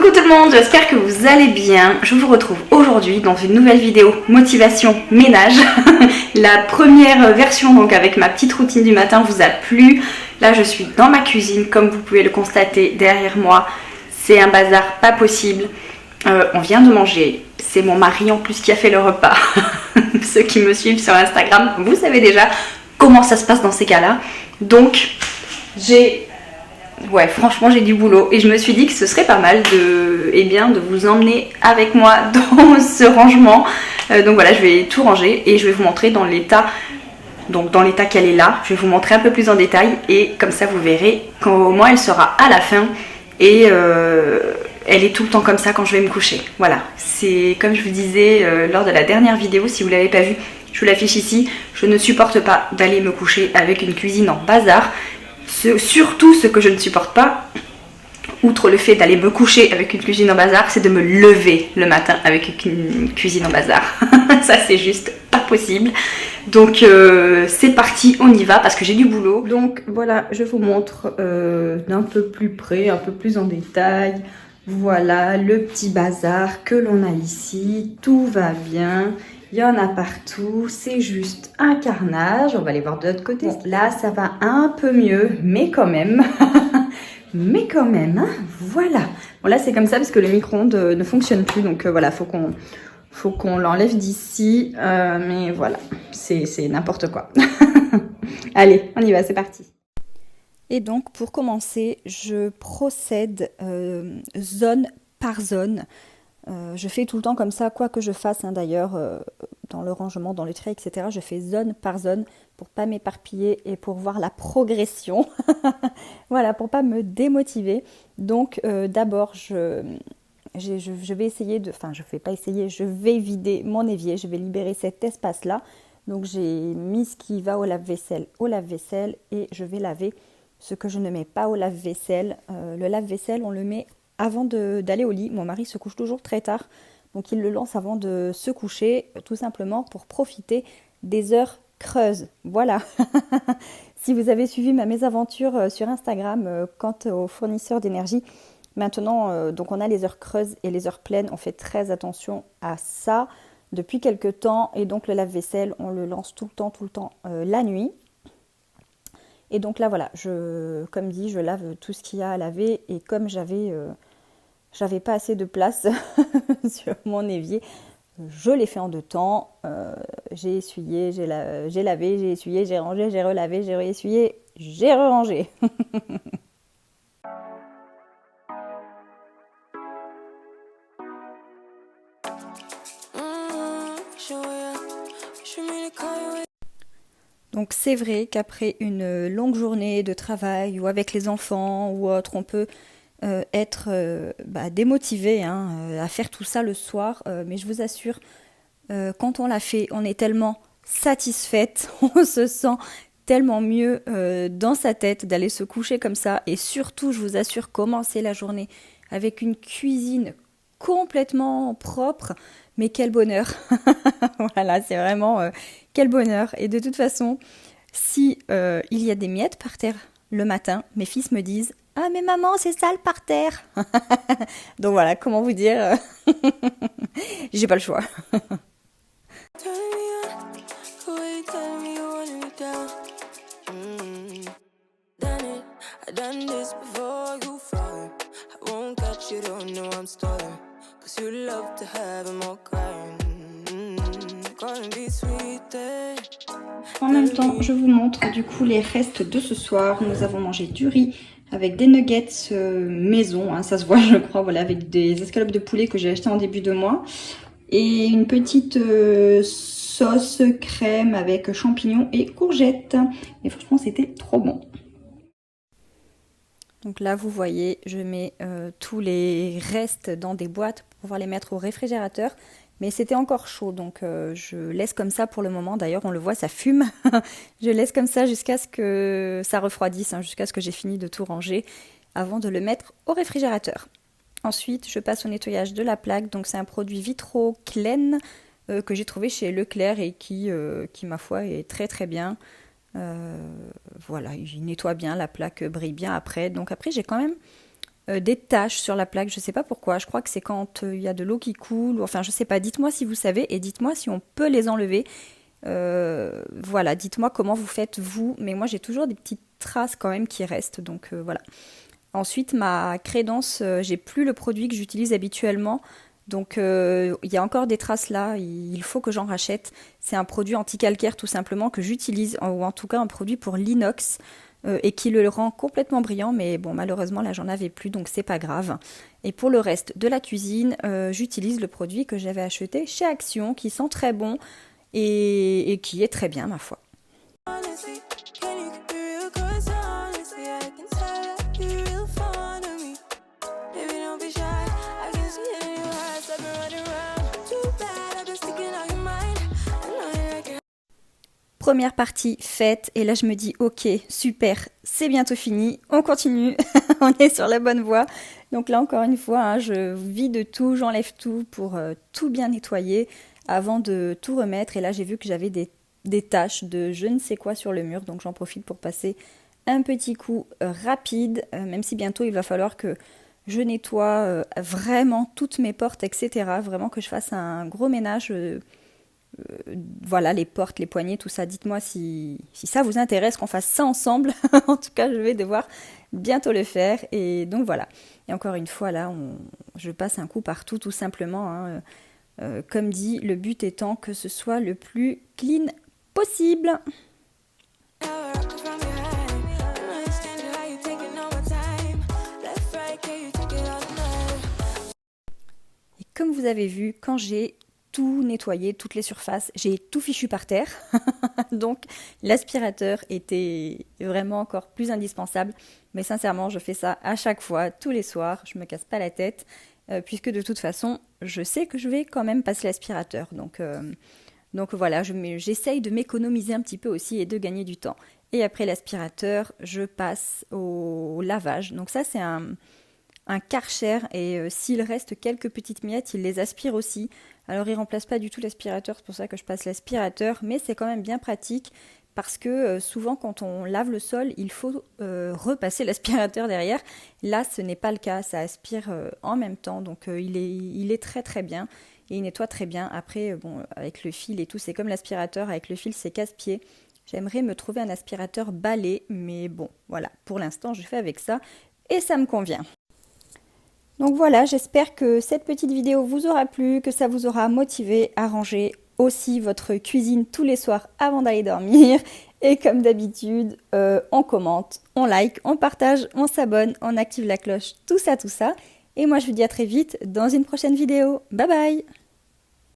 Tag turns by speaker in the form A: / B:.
A: Coucou tout le monde, j'espère que vous allez bien. Je vous retrouve aujourd'hui dans une nouvelle vidéo motivation ménage. La première version donc avec ma petite routine du matin vous a plu. Là je suis dans ma cuisine comme vous pouvez le constater derrière moi. C'est un bazar pas possible. On vient de manger. C'est mon mari en plus qui a fait le repas. Ceux qui me suivent sur Instagram, vous savez déjà comment ça se passe dans ces cas-là. Donc franchement j'ai du boulot et je me suis dit que ce serait pas mal de vous emmener avec moi dans ce rangement. Donc voilà, je vais tout ranger et je vais vous montrer dans l'état qu'elle est là. Je vais vous montrer un peu plus en détail et comme ça vous verrez comment elle sera à la fin. Et elle est tout le temps comme ça quand je vais me coucher. Voilà, c'est comme je vous disais lors de la dernière vidéo, si vous ne l'avez pas vue, je vous l'affiche ici. Je ne supporte pas d'aller me coucher avec une cuisine en bazar. Surtout ce que je ne supporte pas, outre le fait d'aller me coucher avec une cuisine en bazar, c'est de me lever le matin avec une cuisine en bazar. Ça c'est juste pas possible. Donc c'est parti, on y va parce que j'ai du boulot. Donc voilà, je vous montre d'un peu plus près, un peu plus en détail. Voilà le petit bazar que l'on a ici. Tout va bien. Il y en a partout, c'est juste un carnage. On va aller voir de l'autre côté. Bon, là, ça va un peu mieux, mais quand même. Mais quand même, hein, voilà. Bon, là, c'est comme ça parce que le micro-ondes ne fonctionne plus. Donc, voilà, faut qu'on l'enlève d'ici. Mais voilà, c'est n'importe quoi. Allez, on y va, c'est parti. Et donc, pour commencer, je procède zone par zone. Je fais tout le temps comme ça, quoi que je fasse, hein, d'ailleurs, dans le rangement, dans le tri, etc. Je fais zone par zone pour pas m'éparpiller et pour voir la progression. Voilà, pour pas me démotiver. Donc, d'abord, je vais essayer de... Enfin, je ne vais pas essayer, je vais vider mon évier. Je vais libérer cet espace-là. Donc, j'ai mis ce qui va au lave-vaisselle et je vais laver ce que je ne mets pas au lave-vaisselle. Le lave-vaisselle, on le met avant d'aller au lit. Mon mari se couche toujours très tard, donc il le lance avant de se coucher, tout simplement pour profiter des heures creuses. Voilà. Si vous avez suivi ma mésaventure sur Instagram quant aux fournisseurs d'énergie, maintenant, donc on a les heures creuses et les heures pleines. On fait très attention à ça depuis quelques temps. Et donc le lave-vaisselle, on le lance tout le temps la nuit. Et donc là, voilà, comme dit, je lave tout ce qu'il y a à laver. Et comme j'avais pas assez de place sur mon évier, je l'ai fait en 2 temps. J'ai essuyé, j'ai lavé, j'ai essuyé, j'ai rangé, j'ai relavé, j'ai réessuyé, j'ai re-rangé. Donc c'est vrai qu'après une longue journée de travail ou avec les enfants ou autre, on peut être démotivé à faire tout ça le soir. Mais je vous assure, quand on l'a fait, on est tellement satisfaite, on se sent tellement mieux dans sa tête d'aller se coucher comme ça. Et surtout, je vous assure, commencer la journée avec une cuisine complètement propre. Mais quel bonheur. Voilà, c'est vraiment quel bonheur. Et de toute façon, si il y a des miettes par terre le matin, mes fils me disent « Ah mais maman, c'est sale par terre !» Donc voilà, comment vous dire, j'ai pas le choix. En même temps, je vous montre du coup les restes de ce soir. Nous avons mangé du riz avec des nuggets maison, hein, ça se voit je crois, voilà, avec des escalopes de poulet que j'ai acheté en début de mois. Et une petite sauce crème avec champignons et courgettes. Et franchement, c'était trop bon. Donc là, vous voyez, je mets tous les restes dans des boîtes pour pouvoir les mettre au réfrigérateur. Mais c'était encore chaud, donc je laisse comme ça pour le moment. D'ailleurs, on le voit, ça fume. Je laisse comme ça jusqu'à ce que ça refroidisse, jusqu'à ce que j'ai fini de tout ranger avant de le mettre au réfrigérateur. Ensuite, je passe au nettoyage de la plaque. Donc, c'est un produit Vitro Clean que j'ai trouvé chez Leclerc et qui ma foi, est très très bien. Voilà, il nettoie bien, la plaque brille bien après. Donc après, j'ai quand même
B: des taches sur la plaque, je sais pas pourquoi, je crois que c'est quand il y a de l'eau qui coule, ou enfin je sais pas, dites-moi si vous savez et dites-moi si on peut les enlever. Voilà, dites-moi comment vous faites vous, mais moi j'ai toujours des petites traces quand même qui restent, donc voilà. Ensuite, ma crédence, j'ai plus le produit que j'utilise habituellement, donc il y a encore des traces là, il faut que j'en rachète. C'est un produit anti-calcaire tout simplement que j'utilise, ou en tout cas un produit pour l'inox, et qui le rend complètement brillant, mais bon malheureusement là j'en avais plus, donc c'est pas grave. Et pour le reste de la cuisine, j'utilise le produit que j'avais acheté chez Action, qui sent très bon et qui est très bien ma foi. Première partie faite, et là je me dis ok, super, c'est bientôt fini, on continue, on est sur la bonne voie. Donc là encore une fois, hein, je vide tout, j'enlève tout pour tout bien nettoyer avant de tout remettre. Et là j'ai vu que j'avais des taches de je ne sais quoi sur le mur, donc j'en profite pour passer un petit coup rapide, même si bientôt il va falloir que je nettoie vraiment toutes mes portes, etc. Vraiment que je fasse un gros ménage. Voilà, les portes, les poignées, tout ça. Dites-moi si ça vous intéresse qu'on fasse ça ensemble. En tout cas, je vais devoir bientôt le faire. Et donc voilà. Et encore une fois, là, je passe un coup partout, tout simplement. Hein. Comme dit, le but étant que ce soit le plus clean possible. Et comme vous avez vu, quand j'ai tout nettoyé, toutes les surfaces, j'ai tout fichu par terre. Donc l'aspirateur était vraiment encore plus indispensable. Mais sincèrement, je fais ça à chaque fois, tous les soirs. Je me casse pas la tête, puisque de toute façon, je sais que je vais quand même passer l'aspirateur. Donc voilà, j'essaye de m'économiser un petit peu aussi et de gagner du temps. Et après l'aspirateur, je passe au lavage. Donc ça, c'est un Karcher, et s'il reste quelques petites miettes, il les aspire aussi. Alors il remplace pas du tout l'aspirateur, c'est pour ça que je passe l'aspirateur, mais c'est quand même bien pratique parce que souvent quand on lave le sol, il faut repasser l'aspirateur derrière. Là, ce n'est pas le cas, ça aspire en même temps, donc il est très très bien et il nettoie très bien. Après, bon, avec le fil et tout, c'est comme l'aspirateur, avec le fil c'est casse-pied. J'aimerais me trouver un aspirateur balai, mais bon, voilà, pour l'instant je fais avec ça et ça me convient. Donc voilà, j'espère que cette petite vidéo vous aura plu, que ça vous aura motivé à ranger aussi votre cuisine tous les soirs avant d'aller dormir. Et comme d'habitude, on commente, on like, on partage, on s'abonne, on active la cloche, tout ça, tout ça. Et moi je vous dis à très vite dans une prochaine vidéo. Bye bye!